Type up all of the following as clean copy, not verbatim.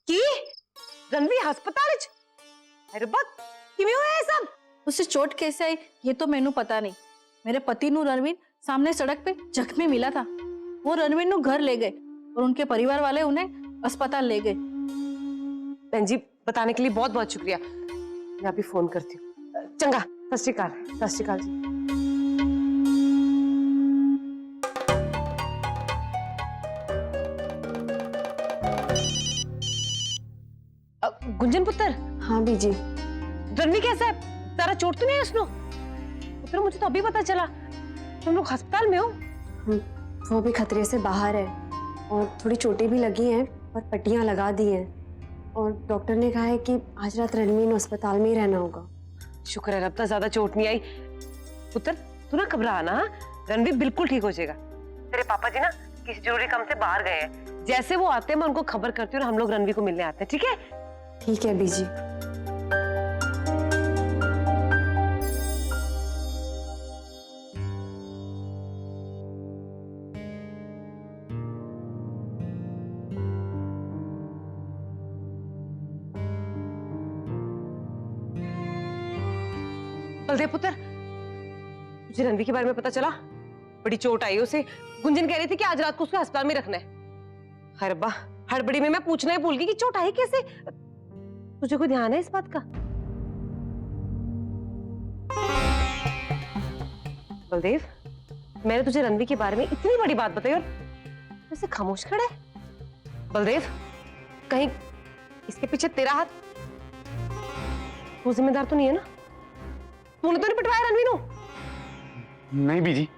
की रणवीर हस्पताल च? अरे बा किवें होया है सब? उसे चोट कैसे आई ये तो मैनू पता नहीं। मेरे पति नु रणवीर सामने सड़क पे जख्मी मिला था। वो रणवीर नु घर ले गए और उनके परिवार वाले उन्हें अस्पताल ले गए। बहन जी बताने के लिए बहुत बहुत शुक्रिया। मैं अभी फोन करती हूँ। चंगा, सत श्री अकाल। सत श्री अकाल जी। गुंजन पुत्र। हाँ बीजी। रणवीर कैसा है? तारा चोट तो नहीं है उसको? पुत्र मुझे तो अभी पता चला तुम लोग अस्पताल में हो। वो भी खतरे से बाहर है और थोड़ी चोटें भी लगी हैं और पट्टियां लगा दी हैं और डॉक्टर ने कहा है कि आज रात रणवीर अस्पताल में ही रहना होगा। शुक्र है रब तक ज्यादा चोट नहीं आई। पुत्र तू ना घबरा ना, रणवीर बिल्कुल ठीक हो जाएगा। तेरे पापा जी ना किसी जरूरी काम से बाहर गए हैं। जैसे वो आते हैं मैं उनको खबर करती हूँ और हम लोग रणवीर को मिलने आते हैं। ठीक है? ठीक है बीजी। बलदेव पुत्र, मुझे रणवीर के बारे में पता चला। बड़ी चोट आई उसे। गुंजन कह रही थी कि आज रात को उसको अस्पताल में रखना है। हाय रब्बा, हड़बड़ी में मैं पूछना ही भूल गई कि चोट आई कैसे। तुझे कोई ध्यान है इस बात का? बलदेव, मैंने तुझे रणवीर के बारे में इतनी बड़ी बात बताई और वैसे खामोश खड़ा है। बलदेव, कहीं इसके पीछे तेरा हाथ? तू जिम्मेदार तो नहीं है ना? तूने तो नहीं पिटवाया रणवीर को? नहीं बीजी,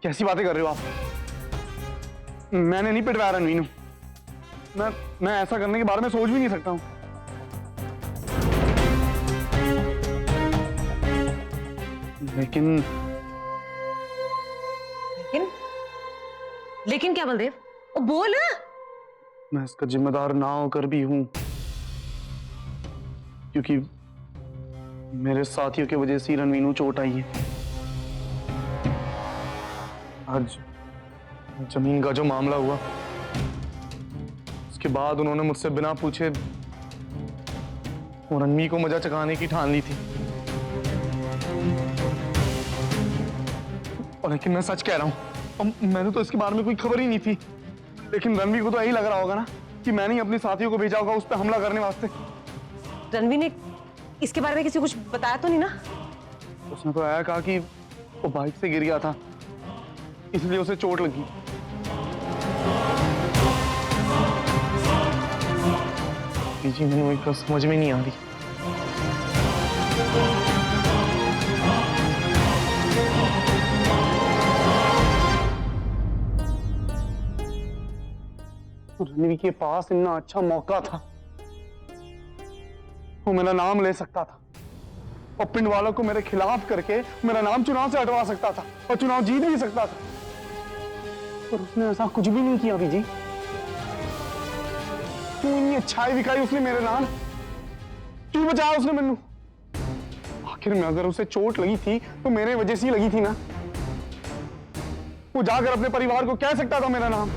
कैसी बातें कर रहे हो आप? मैंने नहीं पिटवाया रणवीर को। मैं ऐसा करने के बारे में सोच भी नहीं सकता हूँ। लेकिन लेकिन लेकिन क्या बलदेव? ओ बोल। मैं इसका जिम्मेदार ना होकर भी हूं, क्योंकि मेरे साथियों की वजह से रणवीर को चोट आई है। आज जमीन का जो मामला हुआ उसके बाद उन्होंने मुझसे बिना पूछे रणवीर को मजा चखाने की ठान ली थी। और लेकिन मैं सच कह रहा हूं, मैंने तो इसके बारे में कोई खबर ही नहीं थी। लेकिन रणवीर को तो यही लग रहा होगा ना कि मैंने ही अपने साथियों को भेजा होगा उस पर हमला करने वास्ते। रणवीर ने इसके बारे में किसी को कुछ बताया तो नहीं ना? उसने तो आया कहा कि वो बाइक से गिर गया था, इसलिए उसे चोट लगी। जी मैंने एक बात समझ में नहीं आ रही। रणवीर के पास इतना अच्छा मौका था, वो मेरा नाम ले सकता था और पिंड वालों को मेरे खिलाफ करके मेरा नाम चुनाव से हटवा सकता था और चुनाव जीत भी सकता था। पर उसने ऐसा कुछ भी नहीं किया बीजी। क्यों इतनी अच्छाई दिखाई उसने मेरे नाम? क्यों बचाया उसने मैनू? आखिर में अगर उसे चोट लगी थी तो मेरे वजह से ही लगी थी ना। वो जाकर अपने परिवार को कह सकता था मेरा नाम।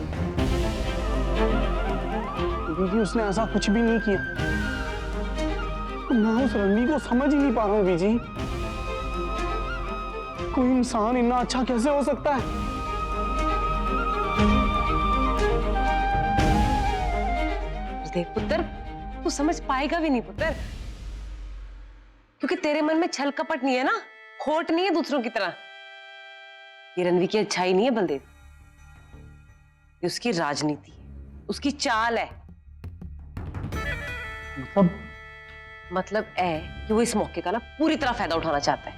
बीजी उसने ऐसा कुछ भी नहीं किया। मैं उस रणवीर को समझ ही नहीं पा रहा हूं बीजी। कोई इंसान इतना अच्छा कैसे हो सकता है? देख पुत्र, तू समझ पाएगा भी नहीं पुत्र, क्योंकि तेरे मन में छल कपट नहीं है ना, खोट नहीं है दूसरों की तरह। ये रणवीर की अच्छाई नहीं है बलदेव, ये उसकी राजनीति है, उसकी चाल है। मतलब है कि वो इस मौके का ना पूरी तरह फायदा उठाना चाहता है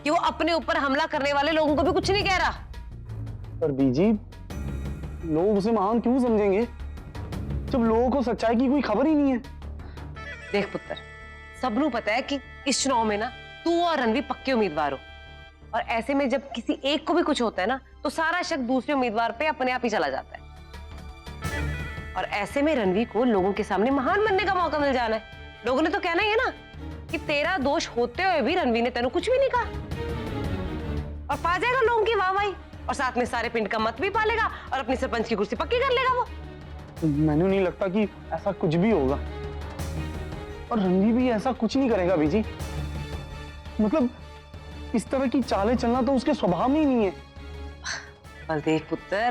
कि वो अपने ऊपर हमला करने वाले लोगों को भी कुछ नहीं कह रहा। पर बीजी, लोग उसे महान क्यों समझेंगे जब लोगों को सच्चाई की कोई खबर ही नहीं है? देख पुत्र, सबनों पता है कि इस चुनाव में ना तू और रणवीर पक्के उम्मीदवार हो, और ऐसे में जब किसी एक को भी कुछ होता है ना तो सारा शक दूसरे उम्मीदवार पे अपने आप ही चला जाता है। और ऐसे में रणवीर को लोगों के सामने महान बनने का मौका मिल जाना है। लोगों ने तो कहना ही है ना कि तेरा दोष होते हुए भी रणवीर ने तेनू कुछ भी नहीं कहा, और पा जाएगा लोगों की वाहवाही, और साथ में सारे पिंड का मत भी पा लेगा और अपनी सरपंच की कुर्सी पक्की कर लेगा वो। मैंने नहीं लगता कि ऐसा कुछ भी होगा, और रणवीर भी ऐसा कुछ नहीं करेगा बीजी। मतलब इस तरह की चालें चलना तो उसके स्वभाव में ही नहीं है। पर देख पुत्र,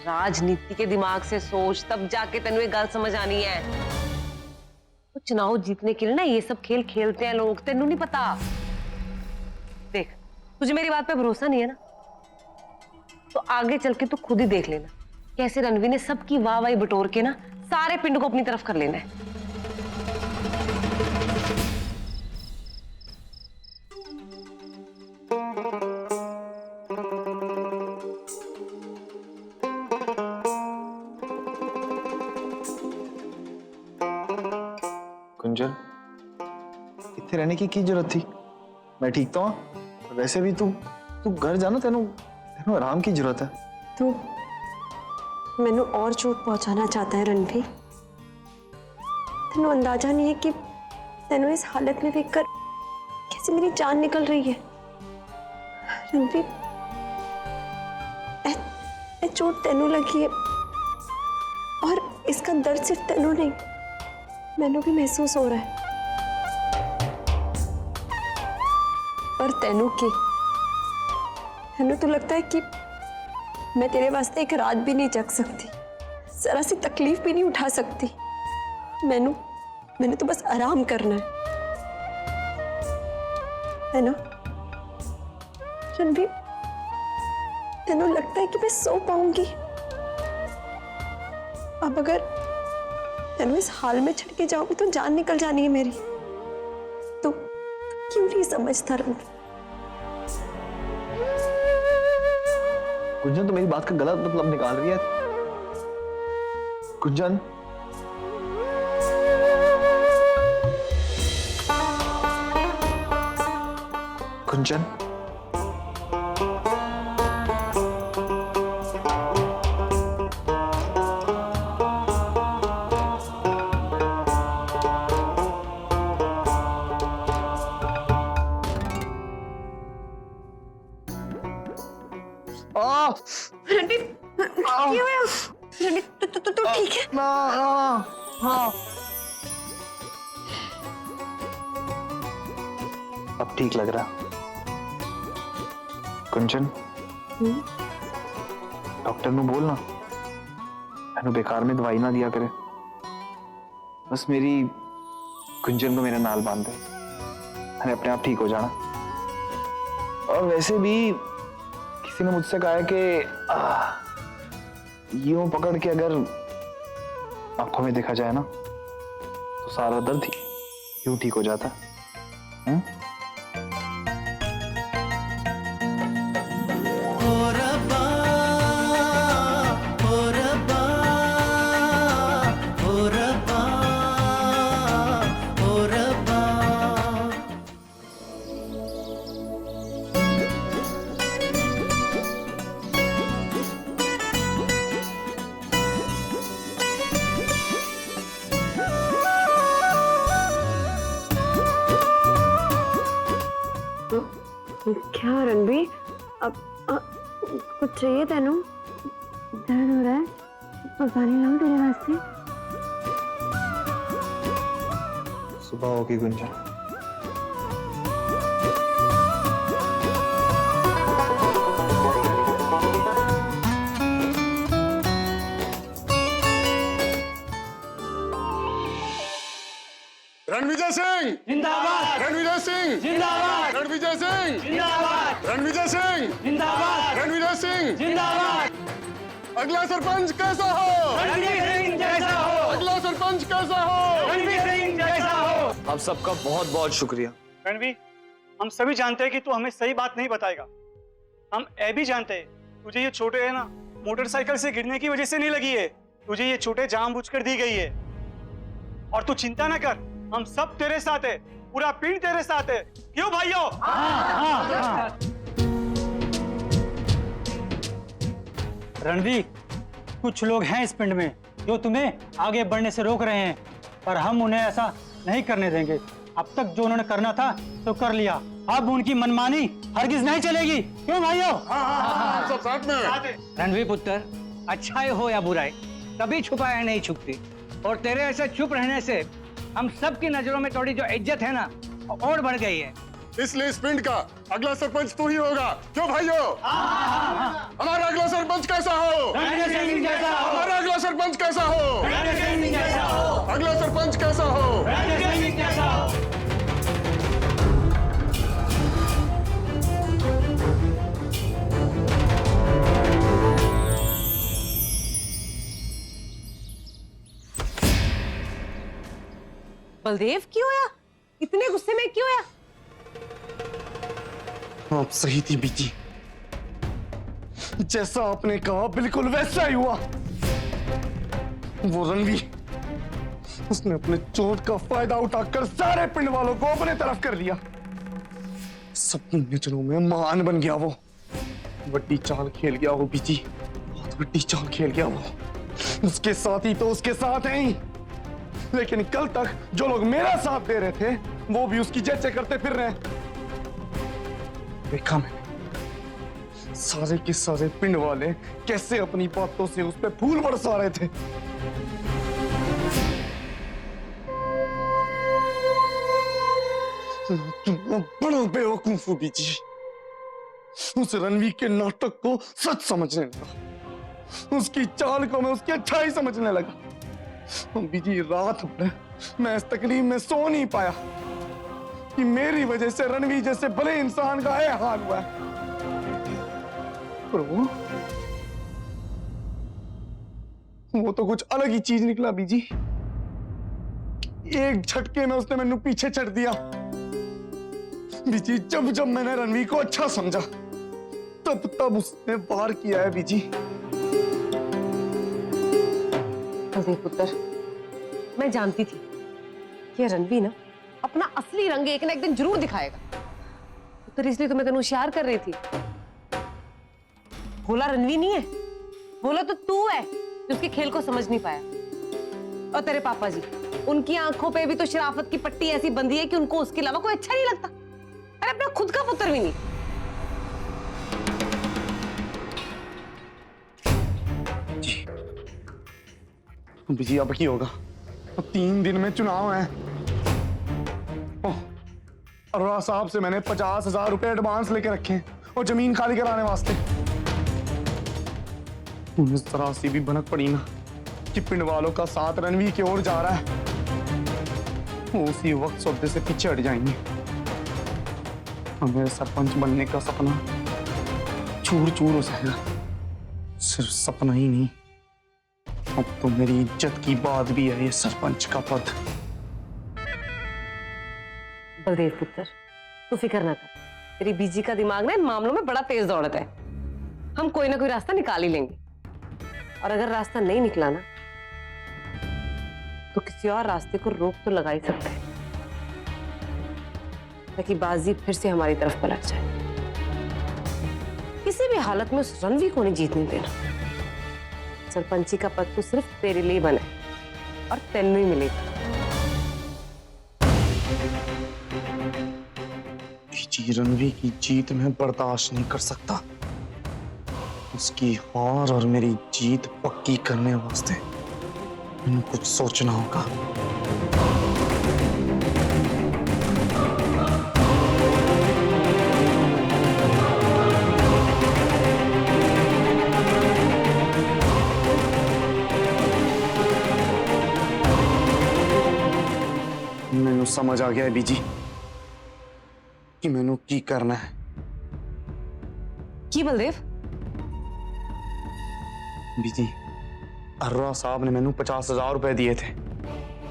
राजनीति के दिमाग से सोच, तब जाके तेनू एक गल समझ आनी है। तो चुनाव जीतने के लिए ना ये सब खेल खेलते हैं लोग, तेनू नहीं पता। देख, तुझे मेरी बात पे भरोसा नहीं है ना, तो आगे चल के तू खुद ही देख लेना कैसे रणवीर ने सबकी वाह बटोर के ना सारे पिंड को अपनी तरफ कर लेना है। कुंजन, इतने रहने की जरूरत थी? मैं ठीक तो हूँ। वैसे भी तू तू घर जाना, तेनू तेनू आराम की जरूरत है। तू मैनू और चोट पहुंचाना चाहता है रणवीर। तेनू अंदाजा नहीं है कि तेनू इस हालत में देखकर कैसे मेरी जान निकल रही है। रणवीर, ए चोट तेनू लगी है, और इसका दर्द सिर्फ तेनू नहीं, मैनू भी महसूस हो रहा है। पर तेनू की तेनू तो लगता है कि मैं तेरे वास्ते एक रात भी नहीं जग सकती, जरा सी तकलीफ भी नहीं उठा सकती। मैंने तो बस आराम करना है ना रणवीर? तेनू लगता है कि मैं सो पाऊंगी? अब अगर तेनू इस हाल में छड़ के जाऊंगी तो जान निकल जानी है मेरी। तो क्यों नहीं समझता रणवीर? कुंजन, तो मेरी बात का गलत मतलब निकाल रही है। कुंजन, कुंजन, रणवीर, क्या हुआ? रणवीर, तू ठीक है? हाँ, अब ठीक लग रहा। कुंजन, डॉक्टर ने बोलना मैंने बेकार में दवाई ना दिया करे, बस मेरी कुंजन को मेरे नाल बांध दे, मैंने अपने आप ठीक हो जाना। और वैसे भी किसी ने मुझसे कहा है कि यूं पकड़ के अगर आंखों में देखा जाए ना तो सारा दर्द ही यूं ठीक हो जाता है। क्या रणवीर, अब कुछ चाहिए तेनू? दर्द हो रहा है? और पानी लाऊं तेरे वास्ते? सुबह होगी गुंजन। रणविजय सिंह जिंदाबाद, रणविजय सिंह जिंदाबाद, रणविजय सिंह जिंदाबाद, रणविजय सिंह जिंदाबाद, रणविजय सिंह जिंदाबाद। अगला सरपंच कैसा हो? रणवीर सिंह जैसा हो। अगला सरपंच कैसा हो? रणवीर सिंह जैसा हो। आप सबका बहुत बहुत शुक्रिया। रणवीर, हम सभी जानते हैं कि तू हमें सही बात नहीं बताएगा। हम ये भी जानते हैं तुझे ये चोटें है ना मोटरसाइकिल से गिरने की वजह से नहीं लगी है, तुझे ये चोटें जानबूझकर दी गई है। और तू चिंता ना कर, हम सब तेरे साथ है, पूरा पिंड तेरे साथ है। क्यों भाइयों? रणवीर, कुछ लोग हैं इस पिंड में जो तुम्हें आगे बढ़ने से रोक रहे हैं, पर हम उन्हें ऐसा नहीं करने देंगे। अब तक जो उन्होंने करना था तो कर लिया, अब उनकी मनमानी हरगिज नहीं चलेगी। क्यों भाइयों? सब साथ में। रणवीर पुत्र, अच्छाई हो या बुराई, तभी छुपाया नहीं छुपती। और तेरे ऐसे चुप रहने से हम सब की नजरों में थोड़ी जो इज्जत है ना और बढ़ गई है। इसलिए इस पिंड का अगला सरपंच तू ही होगा, क्यों भाइयों? हमारा अगला सरपंच कैसा हो? हमारा अगला सरपंच कैसा हो? अगला सरपंच कैसा हो? बलदेव क्यों होया? इतने गुस्से में क्यों होया? आप सही थी बीजी, जैसा आपने कहा बिल्कुल वैसा ही हुआ। वो रणवीर, उसने अपने चोट का फायदा उठाकर सारे पिंड वालों को अपने तरफ कर लिया। सबकी नजरों में महान बन गया वो। बड़ी चाल खेल गया वो बीजी, बहुत बड़ी चाल खेल गया वो। उसके साथी तो उसके साथ हैं ही, लेकिन कल तक जो लोग मेरा साथ दे रहे थे वो भी उसकी जैसे करते फिर रहे हैं। देखा मैंने सारे के सारे पिंड वाले कैसे अपनी बातों से उस पे फूल बरसा रहे थे। बड़ा बेवकूफ हूं बीजी। उस रणवीर के नाटक को सच समझने लगा, उसकी चाल को मैं उसकी अच्छाई समझने लगा। बीजी रात भर मैं इस तकलीफ में सो नहीं पाया कि मेरी वजह से रणवीर जैसे भले इंसान का यह हाल हुआ है। पर वो तो कुछ अलग ही चीज निकला बीजी। एक झटके में उसने मैंने पीछे छड़ दिया। बीजी जब जब मैंने रणवीर को अच्छा समझा तब तब उसने वार किया है बीजी। बलदेव पुत्र, मैं जानती थी कि रणवीर ना अपना असली रंग एक ना एक दिन जरूर दिखाएगा, तो इसलिए तो मैं तेन होशियार कर रही थी। भोला रणवीर नहीं है, भोला तो तू है जो उसके खेल को समझ नहीं पाया। और तेरे पापा जी, उनकी आंखों पे भी तो शराफत की पट्टी ऐसी बंधी है कि उनको उसके अलावा कोई अच्छा नहीं लगता। अरे अपना खुद का पुत्र भी नहीं। बीजी अब की होगा? 3 दिन में चुनाव है। अरोड़ा साहब से मैंने 50,000 रुपए एडवांस लेके रखे हैं और जमीन खाली कराने वास्ते। उन्हें जरा सी भी भनक पड़ी ना कि पिंड वालों का साथ रणवीर की ओर जा रहा है, वो उसी वक्त सौदे से पीछे हट जाएंगे। हमें सरपंच बनने का सपना चूर चूर हो जाएगा। सिर्फ सपना ही नहीं, अब तो मेरी इज्जत की बात भी है ये सरपंच का पद। बलदेव पुत्र, तू फिक्र ना कर, तेरी बीजी का दिमाग ना इन मामलों में बड़ा तेज दौड़ता है। हम कोई ना कोई रास्ता निकाल ही लेंगे, और अगर रास्ता नहीं निकला ना तो किसी और रास्ते को रोक तो लगा ही सकते हैं, ताकि बाजी फिर से हमारी तरफ पलट जाए। किसी भी हालत में उस रणवीर को नहीं जीतने देना। सरपंची का पद तो सिर्फ तेरे लिए बना है और तेनू ही मिलेगा। रणवीर की जीत मैं बर्दाश्त नहीं कर सकता। उसकी हार और मेरी जीत पक्की करने वास्ते मैंने कुछ सोचना होगा। मैंने समझ आ गया है बीजी कि मैंने की करना है। की बलदेव? बीजी, अरोड़ा साहब ने मैंने 50,000 रुपए दिए थे,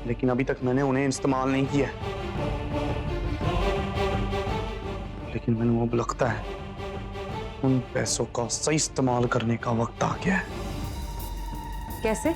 लेकिन अभी तक मैंने उन्हें इस्तेमाल नहीं किया। लेकिन मैंने अब लगता है उन पैसों का सही इस्तेमाल करने का वक्त आ गया है। कैसे?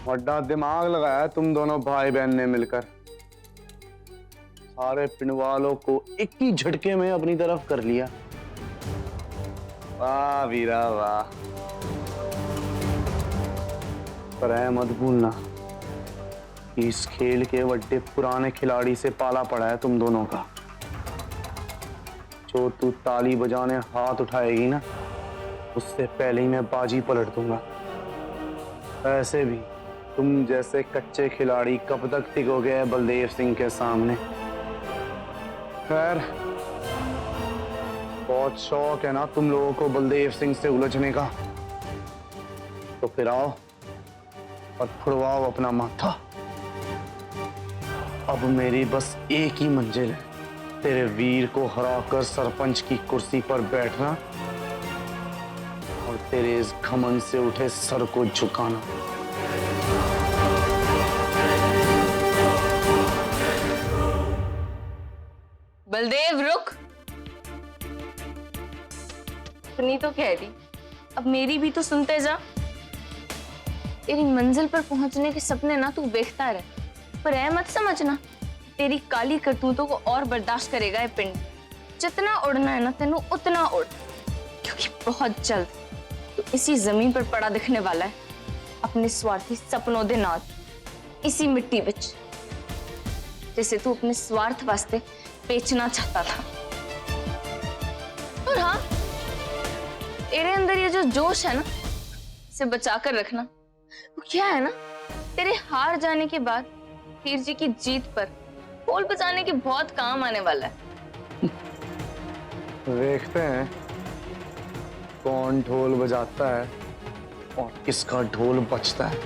बड़ा दिमाग लगाया तुम दोनों भाई बहन ने मिलकर, सारे पिंड वालों को एक ही झटके में अपनी तरफ कर लिया। वाह वीरा वाह। पर है मत भूलना, इस खेल के बड़े पुराने खिलाड़ी से पाला पड़ा है तुम दोनों का। जो तू ताली बजाने हाथ उठाएगी ना, उससे पहले ही मैं बाजी पलट दूंगा। ऐसे भी तुम जैसे कच्चे खिलाड़ी कब तक टिकोगे हैं बलदेव सिंह के सामने। खैर, बहुत शौक है ना तुम लोगों को बलदेव सिंह से उलझने का, तो फिर आओ और फुड़वाओ अपना माथा। अब मेरी बस एक ही मंजिल है, तेरे वीर को हराकर सरपंच की कुर्सी पर बैठना और तेरे इस घमंड से उठे सर को झुकाना। बलदेव रुक। सुनी तो कह दी, अब मेरी भी तो सुनते जा। तेरी मंजिल पर पहुंचने के सपने ना तू देखता रहे, पर ऐ मत समझना तेरी काली करतूतों को और बर्दाश्त करेगा ये पिंड। जितना उड़ना है ना तेनू उतना उड़, क्योंकि बहुत जल्द तू इसी जमीन पर पड़ा दिखने वाला है, अपने स्वार्थी सपनों दे नाल, इसी मिट्टी विच जैसे तू अपने स्वार्थ वास्ते बेचना चाहता था। और हाँ, तेरे अंदर ये जो जोश है ना, इसे बचा कर रखना। वो क्या है ना, तेरे हार जाने के बाद वीर जी की जीत पर ढोल बजाने के बहुत काम आने वाला है। देखते हैं कौन ढोल बजाता है और किसका ढोल बजता है।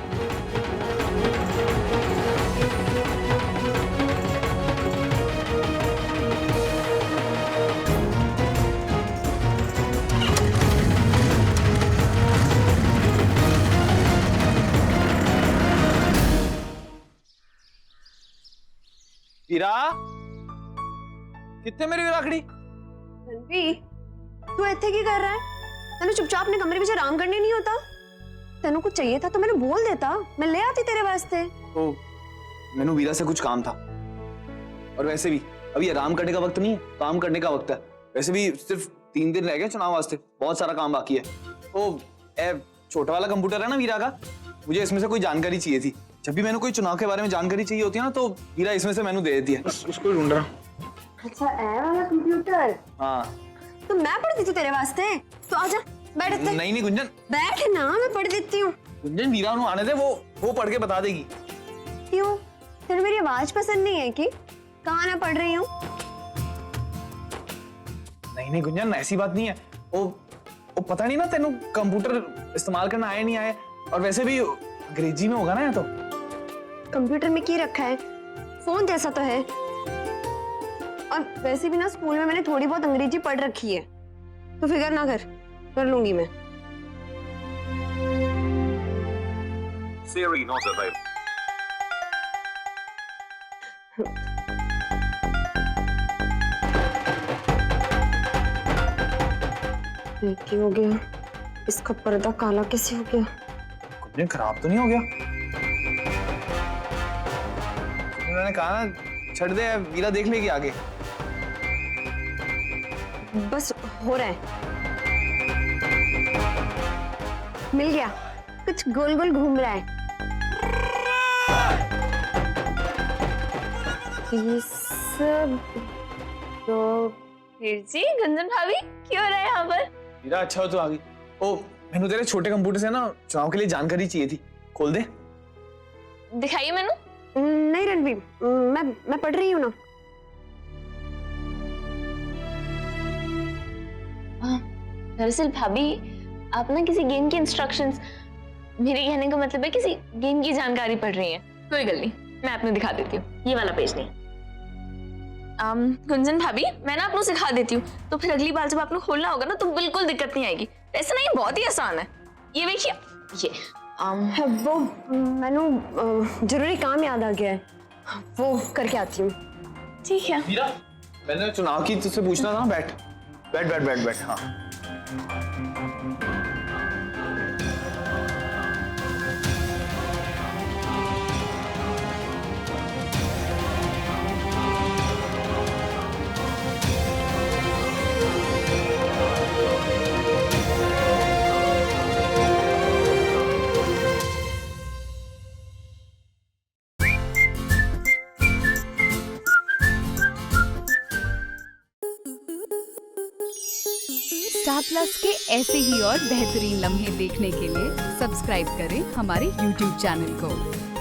वीरा, कितने मेरी वीराखड़ी? रणवीर, तू इत्थे की कर रहा है? तेनू चुपचाप अपने कमरे में आराम करने नहीं होता? तेनू कुछ चाहिए था तो मैंने बोल देता, मैं ले आती तेरे वास्ते। तो मैंने वीरा से कुछ काम था, और वैसे भी अभी आराम करने का वक्त नहीं है, काम करने का वक्त है। वैसे भी सिर्फ 3 दिन रह गए चुनाव वास्ते, बहुत सारा काम बाकी है। तो छोटा वाला कंप्यूटर है ना वीरा का, मुझे इसमें से कोई जानकारी चाहिए थी। जब भी मैंने कोई चुनाव के बारे में जानकारी चाहिए होती है ना, तो वीरा इसमें से मैंने दे देती है। उसको ढूंढ रहा हूँ। अच्छा, ए वाला कंप्यूटर? हाँ। तो मैं पढ़ देती तेरे वास्ते, तो आजा बैठ इत्थे। नहीं गुंजन, बैठ ना, मैं पढ़ देती हूँ। गुंजन, वीरा ਨੂੰ आने दे, वो पढ़ के बता देगी। क्यों, तेरे मेरी आवाज पसंद नहीं है कि? कहाँ ना पढ़ रही हूँ? नहीं गुंजन, ऐसी बात नहीं है। वो पता नहीं ना तेनू कंप्यूटर इस्तेमाल करना आया नहीं आया, और वैसे भी अंग्रेजी में होगा ना। तो कंप्यूटर में की रखा है, फोन जैसा तो है। और वैसे भी ना स्कूल में मैंने थोड़ी बहुत अंग्रेजी पढ़ रखी है, तो फिक्र ना कर लूंगी मैं। Siri not available. क्या हो गया? इसका पर्दा काला कैसे हो गया? गुंजन, खराब तो नहीं हो गया? उन्होंने कहा ना छड़ दे, वीरा देख लेगी आगे। बस हो रहा है, मिल गया, कुछ गोल गोल घूम रहा है। ये सब तो वीर जी, गुंजन भाभी, क्यों हो रहा है यहाँ पर? वीरा, अच्छा हो तो आ गई। मैंने तेरे छोटे कंप्यूटर से ना चुनाव के लिए जानकारी चाहिए थी, खोल दे। दिखाइए मैनू। नहीं रणवीर, मैं पढ़ रही हूँ ना। दरअसल भाभी, आप ना किसी गेम की इंस्ट्रक्शंस, मेरे कहने का मतलब है किसी गेम की जानकारी पढ़ रही हैं। कोई गल नहीं, मैं आपने दिखा देती हूँ। ये वाला पेज नहीं। गुंजन भाभी, मैं ना आपको सिखा देती हूँ, तो फिर अगली बार जब आपने खोलना होगा ना, तो बिल्कुल दिक्कत नहीं आएगी। ऐसा नहीं, बहुत ही आसान है। ये देखिए, ये वो मैंने जरूरी काम याद आ गया है, वो करके आती हूँ। ठीक है। वीरा, मैंने चुनाव की तुझसे पूछना था। बैठ बैठ बैठ बैठ बैठ। हाँ, स्टार प्लस के ऐसे ही और बेहतरीन लम्हे देखने के लिए सब्सक्राइब करें हमारे YouTube चैनल को।